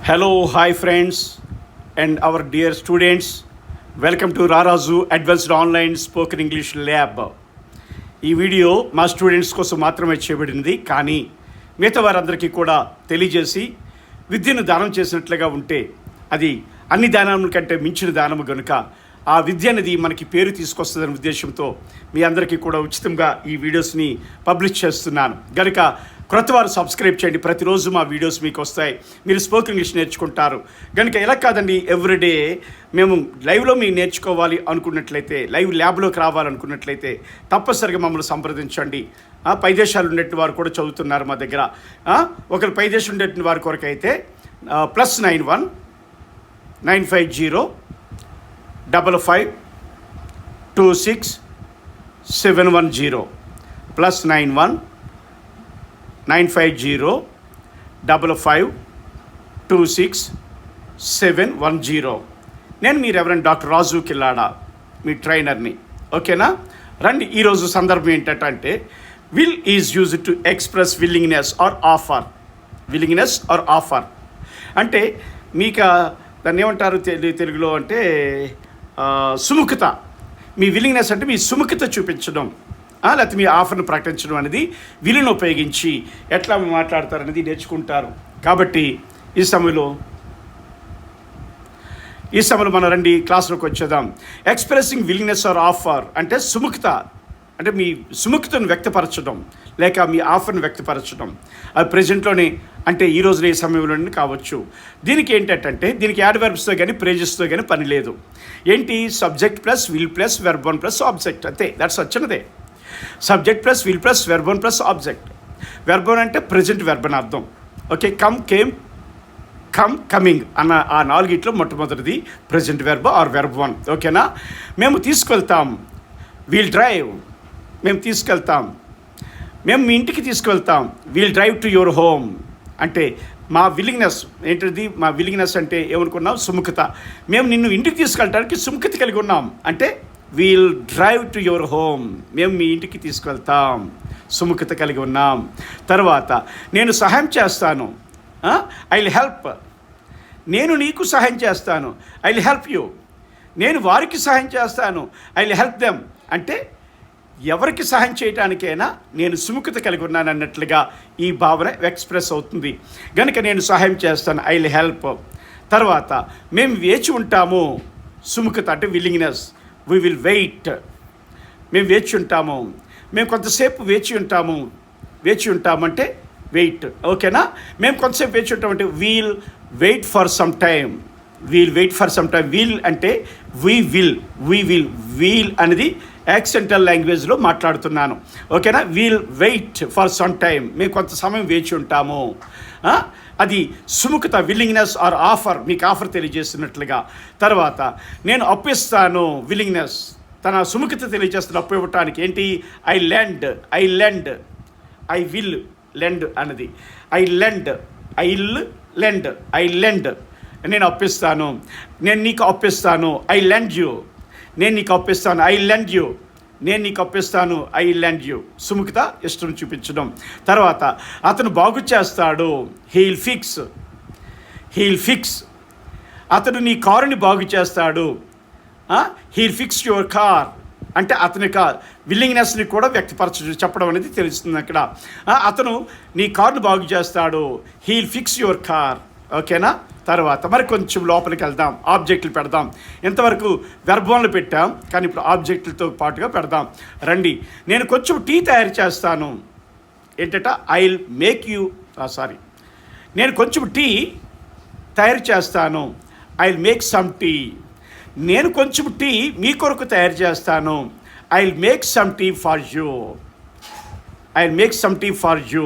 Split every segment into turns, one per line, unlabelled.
Hello, hi friends and our dear students. Welcome to Rarazu Advanced Online Spoken English Lab. ఈ video మా students కోసం మాత్రమే చేయబడింది, కానీ మిగతా వారందరికీ కూడా తెలియజేసి విద్యను దానం చేసినట్లుగా ఉంటే అది అన్ని దానముల కంటే మించిన దానము కనుక ఆ విద్య అనేది మనకి పేరు తీసుకొస్తుందనే ఉద్దేశంతో మీ అందరికీ కూడా ఉచితంగా ఈ వీడియోస్ని పబ్లిష్ చేస్తున్నాను. కనుక క్రొత్త వారు సబ్స్క్రైబ్ చేయండి. ప్రతిరోజు మా వీడియోస్ మీకు వస్తాయి, మీరు స్పోకెన్ ఇంగ్లీష్ నేర్చుకుంటారు. కనుక ఎలా కాదండి, ఎవ్రీడే మేము లైవ్లో మీరు నేర్చుకోవాలి అనుకున్నట్లయితే, లైవ్ ల్యాబ్లోకి రావాలనుకున్నట్లయితే తప్పనిసరిగా మమ్మల్ని సంప్రదించండి. పై దేశాలు ఉండేటి వారు కూడా చదువుతున్నారు మా దగ్గర. ఒకరు పై దేశం ఉండేటి వారి కొరకు అయితే +91 950 55 26 710 +91 950 55 26 710. నేను మీ రెవరెండ్ డాక్టర్ రాజు కిల్లాడా, మీ ట్రైనర్ని. ఓకేనా? రండి. ఈరోజు సందర్భం ఏంటంటే will is used to express willingness or offer. Willingness or offer అంటే మీకు దాన్ని ఏమంటారు తెలుగులో అంటే సుముఖత. మీ విల్లింగ్నెస్ అంటే మీ సుముఖత చూపించడం, లేకపోతే మీ ఆఫర్ను ప్రకటించడం అనేది విలును ఉపయోగించి ఎట్లా మాట్లాడతారనేది నేర్చుకుంటారు. కాబట్టి ఈ సమయంలో మనం రండి క్లాస్లోకి వచ్చేద్దాం. ఎక్స్ప్రెసింగ్ విల్లింగ్నెస్ ఆర్ ఆఫర్ అంటే సుముఖత, అంటే మీ సుముఖతను వ్యక్తపరచడం లేక మీ ఆఫర్ను వ్యక్తపరచడం. అది ప్రజెంట్లోనే అంటే ఈ రోజున ఈ సమయంలోనే కావచ్చు. దీనికి ఏంటంటే దీనికి యాడ్వర్బ్స్తో కానీ ప్రేజెస్తో కానీ పని లేదు. ఏంటి? Subject plus will plus verb one plus object, అంతే. దట్స్ వచ్చినదే. Subject plus will plus verb one plus object. Verb one అంటే ప్రజెంట్ వెర్బ్ అని అర్థం. Okay, come, came, come, coming అన్న ఆ నాలుగిట్లో మొట్టమొదటిది present verb or verb one. ఓకేనా? మేము తీసుకెళ్తాం. వీల్ డ్రైవ్, మేము తీసుకెళ్తాం. మేము మీ ఇంటికి తీసుకువెళ్తాం. We'll drive to your home అంటే మా విల్లింగ్నెస్ ఏంటిది? మా విల్లింగ్నెస్ అంటే ఏమనుకున్నాం? సుముఖత. మేము నిన్ను ఇంటికి తీసుకెళ్ళడానికి సుముఖత కలిగి ఉన్నాం అంటే we'll drive to your home, మేము మీ ఇంటికి తీసుకువెళ్తాం, సుముఖత కలిగి ఉన్నాం. తర్వాత నేను సహాయం చేస్తాను. I will help. నేను నీకు సహాయం చేస్తాను. I will help you. నేను వారికి సహాయం చేస్తాను. ఐ విల్ హెల్ప్ దెమ్ అంటే ఎవరికి సహాయం చేయడానికైనా నేను సుముఖత కలిగి ఉన్నాను అన్నట్లుగా ఈ భావన ఎక్స్ప్రెస్ అవుతుంది. కనుక నేను సహాయం చేస్తాను, ఐ విల్ హెల్ప్. తర్వాత మేము వేచి ఉంటాము. సుముఖత అంటే విల్లింగ్నెస్. We will wait. మేము వేచి ఉంటాము. మేము కొంతసేపు వేచి ఉంటాము. వేచి ఉంటామంటే వెయిట్. ఓకేనా? మేము కొంతసేపు వేచి ఉంటామంటే we'll wait for some time. We'll wait for some time. We'll అంటే వీ విల్. వీల్ అనేది యాక్సెంటల్ లాంగ్వేజ్లో మాట్లాడుతున్నాను. ఓకేనా? We'll wait for some time. మేము కొంత సమయం వేచి ఉంటాము. అది సుముఖత, విల్లింగ్నెస్ ఆర్ ఆఫర్, మీకు ఆఫర్ తెలియజేస్తున్నట్లుగా. తర్వాత నేను అప్పిస్తాను. విల్లింగ్నెస్, తన సుముఖత తెలియజేస్తున్న అప్పు ఇవ్వటానికి. ఏంటి? I lend. I will lend అన్నది. I lend. నేను అప్పిస్తాను. నేను నీకు అప్పిస్తాను. I lend you. నేను నీకు అప్పిస్తాను. I lend you. నేను నీకు అప్పిస్తాను. I lend you. సుముఖత, ఇష్టం చూపించడం. తర్వాత అతను బాగు చేస్తాడు. He'll fix. అతడు నీ కారుని బాగు చేస్తాడు. హీల్ ఫిక్స్ యువర్ కార్ అంటే అతని విల్లింగ్నెస్ని కూడా చెప్పడం అనేది తెలుస్తుంది అక్కడ. అతను నీ కారుని బాగు చేస్తాడు. He'll fix your car. ఓకేనా? తర్వాత మరి కొంచెం లోపలికి వెళ్దాం. ఆబ్జెక్టులు పెడదాం. ఇంతవరకు వెర్బోన్లు పెట్టాం, కానీ ఇప్పుడు ఆబ్జెక్టులతో పాటుగా పెడదాం. రండి. నేను కొంచెం టీ తయారు చేస్తాను. ఏంటట? ఐల్ మేక్ యూ నేను కొంచెం టీ తయారు చేస్తాను. I'll make some tea. నేను కొంచెం టీ మీ కొరకు తయారు చేస్తాను. I'll make some tea for you.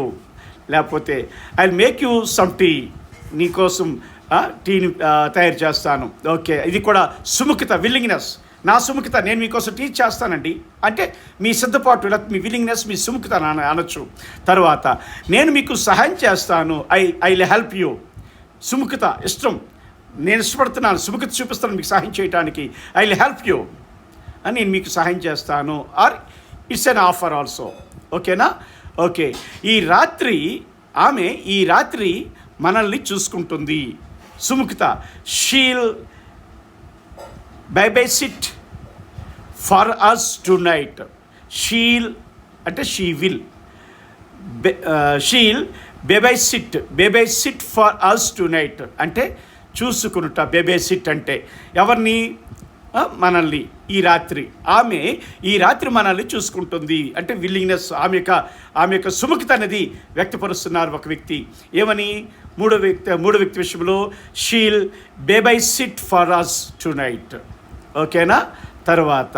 లేకపోతే I'll make you some tea. నీకోసం టీని తయారు చేస్తాను. ఓకే, ఇది కూడా సుముఖత, విల్లింగ్నెస్. నా సుముఖత, నేను మీకోసం టీ చేస్తానండి అంటే మీ సిద్ధపాటు, లేకపోతే మీ విల్లింగ్నెస్, మీ సుముఖత అనొచ్చు. తర్వాత నేను మీకు సహాయం చేస్తాను. I will help you. సుముఖత, ఇష్టం. నేను ఇష్టపడుతున్నాను, సుముఖత చూపిస్తాను మీకు సహాయం చేయడానికి. ఐ విల్ హెల్ప్ యూ అని నేను మీకు సహాయం చేస్తాను. Or it's an offer also. ఓకేనా? ఓకే. ఈ రాత్రి మనల్ని చూసుకుంటుంది. సుముఖత. She'll babysit for us tonight. She'll అంటే she will she'll babysit for us tonight అంటే చూసుకునుట. babysit అంటే ఎవరిని? మనల్ని. ఈ రాత్రి ఆమె ఈ రాత్రి మనల్ని చూసుకుంటుంది అంటే విల్లింగ్నెస్, ఆమె యొక్క సుముఖత అనేది వ్యక్తపరుస్తున్నారు ఒక వ్యక్తి. ఏమని? మూడో వ్యక్తి విషయంలో she'll babysit for us tonight. ఓకేనా? తర్వాత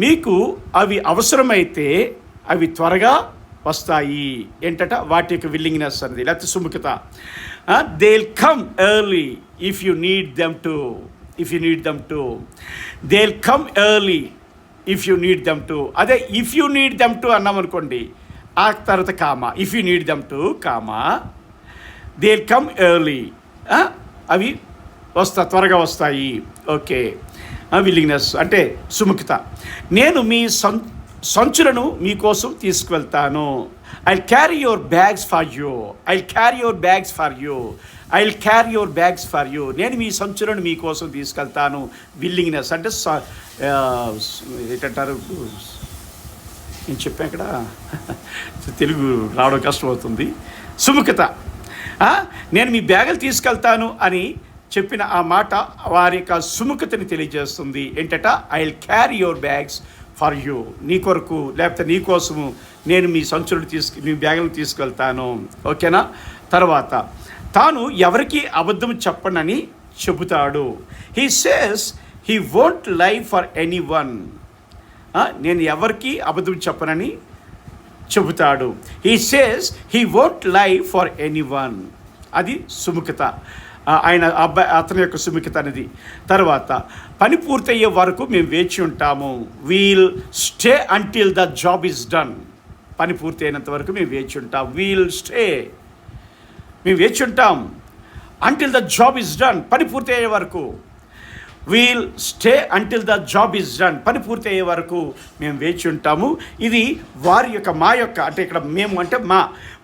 మీకు అవి అవసరమైతే అవి త్వరగా వస్తాయి. ఏంటట? వాటి యొక్క విల్లింగ్నెస్ అనేది, లేకపోతే సుముఖత. They will come early if you need them to. They will come early if you need them to. అదే if you need them to అన్నాం అనుకోండి, ఆ తర్వాత comma, if you need them to comma, they will come early, అవి త్వరగా వస్తాయి. Okay. Willingness అంటే సుముఖత. నేను మీ సంచులను మీకోసం తీసుకువెళ్తాను. I carry your bags for you. నేను మీ సంచులను మీకోసం తీసుకెళ్తాను. విల్లింగ్నెస్ అంటే ఏంటంటారు, నేను చెప్పాను ఇక్కడ, తెలుగు రావడం కష్టమవుతుంది. సుముఖత. నేను మీ బ్యాగులు తీసుకెళ్తాను అని చెప్పిన ఆ మాట వారి యొక్క సుముఖతని తెలియజేస్తుంది. ఏంటట? I will carry your bags for you. నీ కొరకు లేకపోతే నీ కోసము నేను మీ సంచులను మీ బ్యాగులను తీసుకెళ్తాను. ఓకేనా? తర్వాత తాను ఎవరికి అబద్ధం చెప్పనని చెబుతాడు. హీ సేస్ హీ వోంట్ లై ఫర్ ఎనీవన్. నేను ఎవరికి అబద్ధం చెప్పనని చెబుతాడు. హీ సేస్ హీ వోంట్ లై ఫర్ ఎనీవన్. అది సుముఖత, అతని యొక్క సుముఖత అనేది. తర్వాత పని పూర్తయ్యే వరకు మేము వేచి ఉంటాము. We'll stay until the job is done. పని పూర్తి అయినంత వరకు మేము వేచి ఉంటాం. మేము వేచి ఉంటాం until the job is done. పని పూర్తి అయ్యే వరకు. We'll stay until the job is done. పని పూర్తి అయ్యే వరకు మేము వేచి ఉంటాము. ఇది వారి యొక్క మా యొక్క అంటే ఇక్కడ మేము అంటే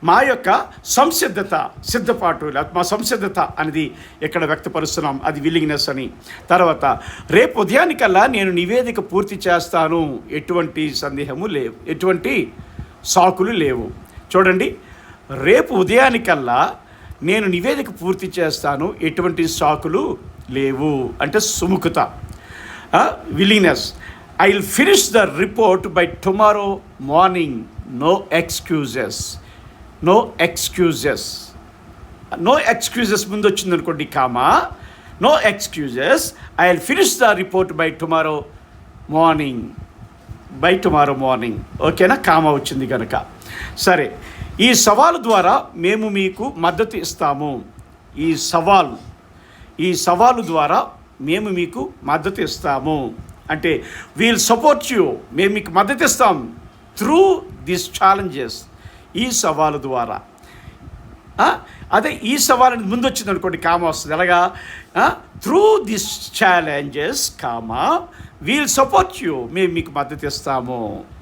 మా యొక్క సిద్ధపాటు, మా సంసిద్ధత అనేది ఇక్కడ వ్యక్తపరుస్తున్నాం. అది విల్లింగ్నెస్ అని. తర్వాత రేపు ఉదయానికల్లా నేను నివేదిక పూర్తి చేస్తాను. ఎటువంటి సందేహము లేవు, ఎటువంటి సాకులు లేవు. చూడండి, రేపు ఉదయానికల్లా నేను నివేదిక పూర్తి చేస్తాను, ఎటువంటి సాకులు లేవు అంటే సుముఖత. Willingness. I will finish the report by tomorrow morning. No excuses ముందు వచ్చింది అనుకోండి comma. No excuses. I will finish the report by tomorrow morning. ఓకేనా? కామా వచ్చింది కనుక. సరే, ఈ సవాలు ద్వారా మేము మీకు మద్దతు ఇస్తాము. ఈ సవాలు ద్వారా మేము మీకు మద్దతు ఇస్తాము అంటే వీల్ సపోర్ట్ యూ. మేము మీకు మద్దతు ఇస్తాం త్రూ దిస్ ఛాలెంజెస్. ఈ సవాలు ద్వారా. అదే ఈ సవాలు ముందు వచ్చింది అనుకోండి కామా వస్తుంది. ఎలాగా? Through this challenges comma wheel support you. మేము మీకు మద్దతు ఇస్తాము.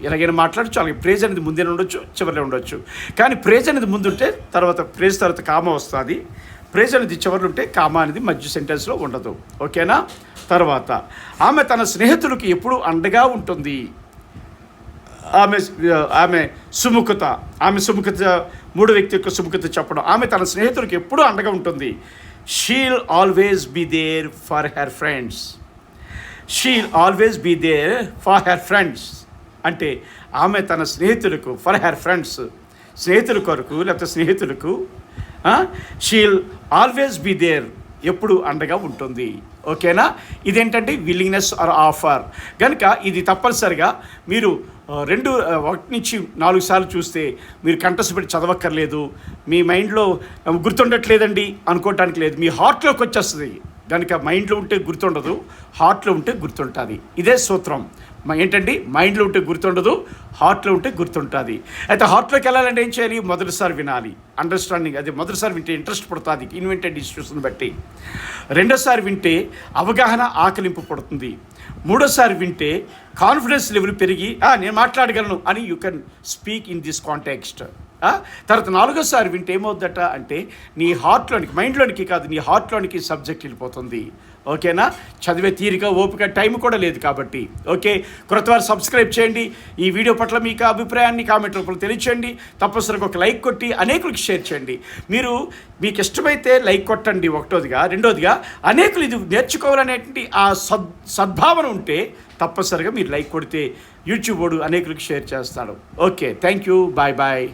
ఎలాగైనా మాట్లాడచ్చు. అలాగే ప్రేజ్ అనేది ముందే ఉండొచ్చు, చివరిలో ఉండొచ్చు. కానీ ప్రేజ్ అనేది ముందుంటే ప్రేజ్ తర్వాత కామా వస్తుంది. ప్రేజ్ అనేది చివరిలో ఉంటే కామా అనేది మధ్య సెంటెన్స్లో ఉండదు. ఓకేనా? తర్వాత ఆమె తన స్నేహితులకు ఎప్పుడూ అండగా ఉంటుంది. ఆమె సుముఖత. మూడో వ్యక్తి యొక్క సుముఖత చెప్పడం. ఆమె తన స్నేహితులకు ఎప్పుడూ అండగా ఉంటుంది. She'll always be there for her friends. అంటే ఆమె తన స్నేహితులకు ఫర్ హెర్ ఫ్రెండ్స్, స్నేహితుల కొరకు లేకపోతే స్నేహితులకు షీల్ ఆల్వేస్ బీ దేర్, ఎప్పుడు అండగా ఉంటుంది. ఓకేనా? ఇదేంటంటే విల్లింగ్నెస్ ఆర్ ఆఫర్. కనుక ఇది తప్పనిసరిగా మీరు 1 నుంచి 4 సార్లు చూస్తే మీరు కంఠస్థపెట్టి చదవక్కర్లేదు. మీ మైండ్లో గుర్తుండట్లేదండి అనుకోవటానికి లేదు. మీ హార్ట్లోకి వచ్చేస్తుంది. కనుక మైండ్లో ఉంటే గుర్తుండదు, హార్ట్లో ఉంటే గుర్తుంటుంది. ఇదే సూత్రం. ఏంటండి? మైండ్లో ఉంటే గుర్తుండదు, హార్ట్లో ఉంటే గుర్తుంటుంది. అయితే హార్ట్లోకి వెళ్ళాలంటే ఏం చేయాలి? మొదటిసారి వినాలి. అండర్స్టాండింగ్. అది మొదటిసారి వింటే ఇంట్రెస్ట్ పడుతుంది ఇన్వెంటెడ్ ఇన్స్టిట్యూషన్ బట్టి. రెండోసారి వింటే అవగాహన ఆకలింపు పడుతుంది. మూడోసారి వింటే కాన్ఫిడెన్స్ లెవెల్ పెరిగి నేను మాట్లాడగలను అని you can speak in this context. తర్వాత నాలుగోసారి వింటే ఏమవుద్దట అంటే నీ హార్ట్లోనికి, మైండ్లోనికి కాదు, నీ హార్ట్లోనికి సబ్జెక్ట్ వెళ్ళిపోతుంది. ఓకేనా? చదివే తీరిక, ఓపిక, టైం కూడా లేదు కాబట్టి. ఓకే, కొత్తవారు సబ్స్క్రైబ్ చేయండి. ఈ వీడియో పట్ల మీకు అభిప్రాయాన్ని కామెంట్ రూపంలో తెలియచేయండి. తప్పనిసరిగా ఒక లైక్ కొట్టి అనేకులకు షేర్ చేయండి. మీకు ఇష్టమైతే లైక్ కొట్టండి, ఒకటోదిగా. రెండోదిగా, అనేకులు ఇది నేర్చుకోవాలనేటువంటి ఆ సద్భావన ఉంటే తప్పనిసరిగా మీరు లైక్ కొడితే యూట్యూబ్ వాడు అనేకులకు షేర్ చేస్తాడు. Okay, thank you, bye bye.